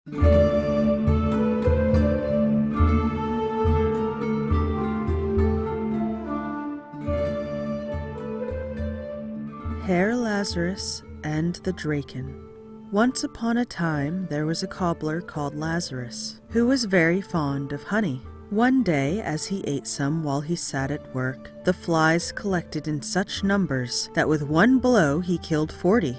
Herr Lazarus and the Draken. Once upon a time there was a cobbler called Lazarus, who was very fond of honey. One day, as he ate some while he sat at work, the flies collected in such numbers that with one blow he killed 40.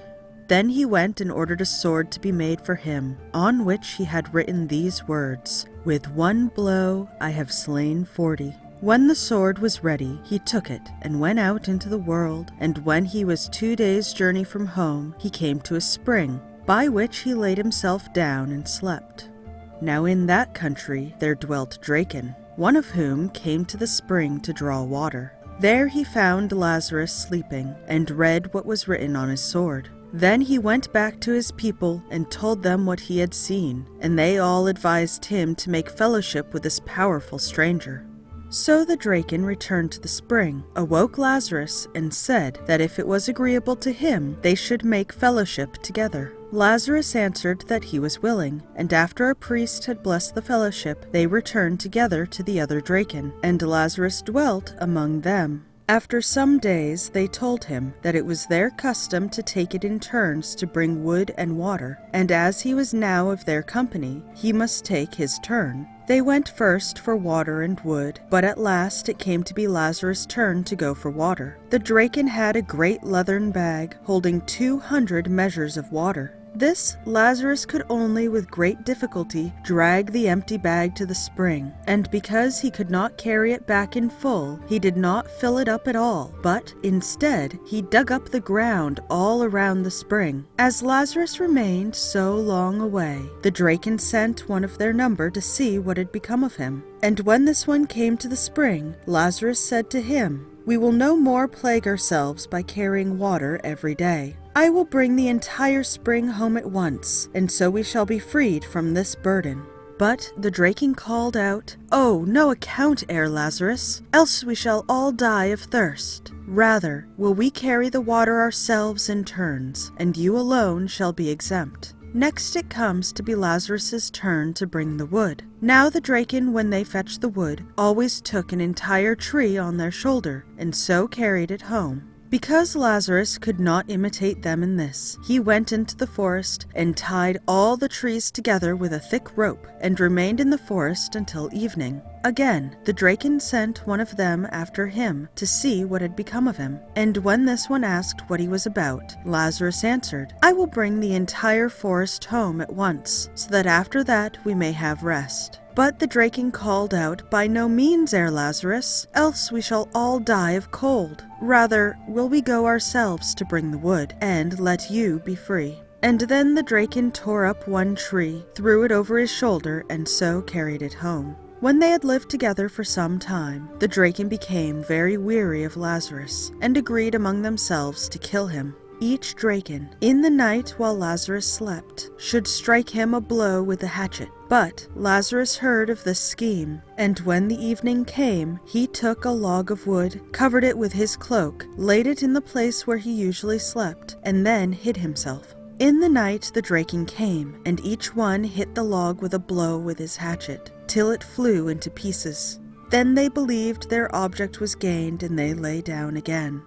Then he went and ordered a sword to be made for him, on which he had written these words, "With one blow I have slain 40. When the sword was ready, he took it and went out into the world, and when he was 2 days' journey from home, he came to a spring, by which he laid himself down and slept. Now in that country there dwelt Draken, one of whom came to the spring to draw water. There he found Lazarus sleeping, and read what was written on his sword. Then he went back to his people and told them what he had seen, and they all advised him to make fellowship with this powerful stranger. So the Draken returned to the spring, awoke Lazarus, and said that if it was agreeable to him, they should make fellowship together. Lazarus answered that he was willing, and after a priest had blessed the fellowship, they returned together to the other Draken, and Lazarus dwelt among them. After some days they told him that it was their custom to take it in turns to bring wood and water, and as he was now of their company, he must take his turn. They went first for water and wood, but at last it came to be Lazarus' turn to go for water. The Draken had a great leathern bag holding 200 measures of water. This Lazarus could only with great difficulty drag the empty bag to the spring, and because he could not carry it back in full, he did not fill it up at all, but instead he dug up the ground all around the spring. As Lazarus remained so long away, the Draken sent one of their number to see what had become of him. And when this one came to the spring, Lazarus said to him, "We will no more plague ourselves by carrying water every day. I will bring the entire spring home at once, and so we shall be freed from this burden." But the Draken called out, "Oh, no account, Herr Lazarus, else we shall all die of thirst. Rather will we carry the water ourselves in turns, and you alone shall be exempt." Next it comes to be Lazarus's turn to bring the wood. Now the Draken, when they fetched the wood, always took an entire tree on their shoulder, and so carried it home. Because Lazarus could not imitate them in this, he went into the forest and tied all the trees together with a thick rope, and remained in the forest until evening. Again, the Draken sent one of them after him to see what had become of him. And when this one asked what he was about, Lazarus answered, "I will bring the entire forest home at once, so that after that we may have rest." But the Draken called out, "By no means, Herr Lazarus, else we shall all die of cold. Rather will we go ourselves to bring the wood, and let you be free." And then the Draken tore up one tree, threw it over his shoulder, and so carried it home. When they had lived together for some time, the Draken became very weary of Lazarus, and agreed among themselves to kill him. Each Draken, in the night while Lazarus slept, should strike him a blow with a hatchet. But Lazarus heard of this scheme, and when the evening came, he took a log of wood, covered it with his cloak, laid it in the place where he usually slept, and then hid himself. In the night the Draken came, and each one hit the log with a blow with his hatchet, till it flew into pieces. Then they believed their object was gained, and they lay down again.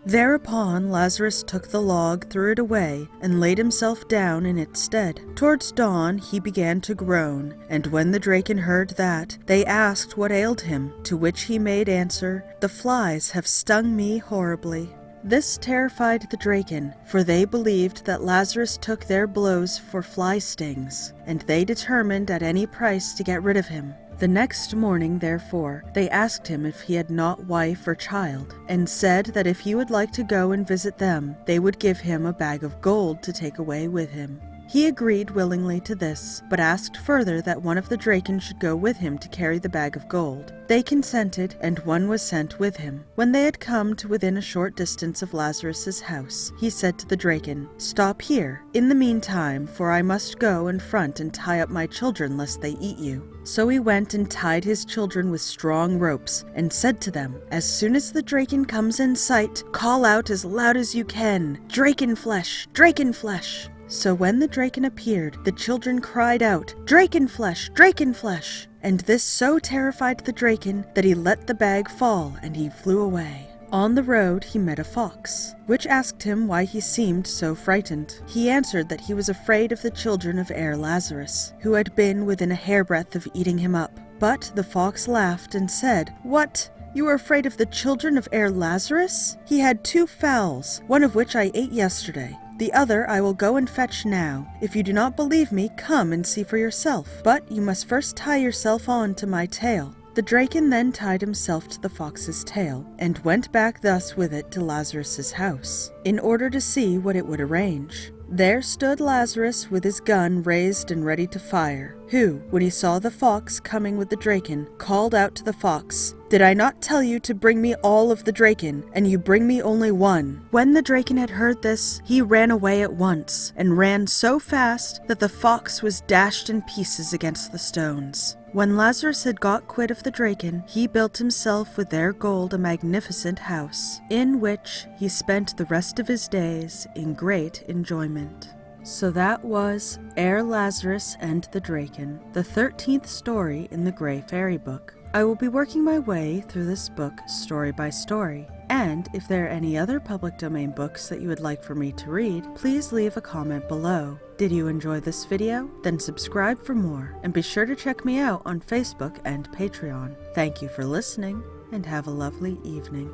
Thereupon Lazarus took the log, threw it away, and laid himself down in its stead. Towards dawn he began to groan, and when the Draken heard that, they asked what ailed him, to which he made answer, "The flies have stung me horribly." This terrified the Draken, for they believed that Lazarus took their blows for fly stings, and they determined at any price to get rid of him. The next morning, therefore, they asked him if he had not wife or child, and said that if he would like to go and visit them, they would give him a bag of gold to take away with him. He agreed willingly to this, but asked further that one of the Draken should go with him to carry the bag of gold. They consented, and one was sent with him. When they had come to within a short distance of Lazarus's house, he said to the Draken, "Stop here, in the meantime, for I must go in front and tie up my children lest they eat you." So he went and tied his children with strong ropes, and said to them, "As soon as the Draken comes in sight, call out as loud as you can, 'Draken flesh! Draken flesh!'" So when the Draken appeared, the children cried out, "Draken flesh! Draken flesh!" And this so terrified the Draken that he let the bag fall and he flew away. On the road he met a fox, which asked him why he seemed so frightened. He answered that he was afraid of the children of Herr Lazarus, who had been within a hairbreadth of eating him up. But the fox laughed and said, "What? You are afraid of the children of Herr Lazarus? He had 2 fowls, one of which I ate yesterday. The other I will go and fetch now. If you do not believe me, come and see for yourself. But you must first tie yourself on to my tail." The Draken then tied himself to the fox's tail, and went back thus with it to Lazarus's house, in order to see what it would arrange. There stood Lazarus with his gun raised and ready to fire, who, when he saw the fox coming with the Draken, called out to the fox, "Did I not tell you to bring me all of the Draken, and you bring me only one?" When the Draken had heard this, he ran away at once, and ran so fast that the fox was dashed in pieces against the stones. When Lazarus had got quit of the Draken, he built himself with their gold a magnificent house, in which he spent the rest of his days in great enjoyment. So that was Herr Lazarus and the Draken, the 13th story in the Grey Fairy Book. I will be working my way through this book story by story, and if there are any other public domain books that you would like for me to read, please leave a comment below. Did you enjoy this video? Then subscribe for more, and be sure to check me out on Facebook and Patreon. Thank you for listening, and have a lovely evening.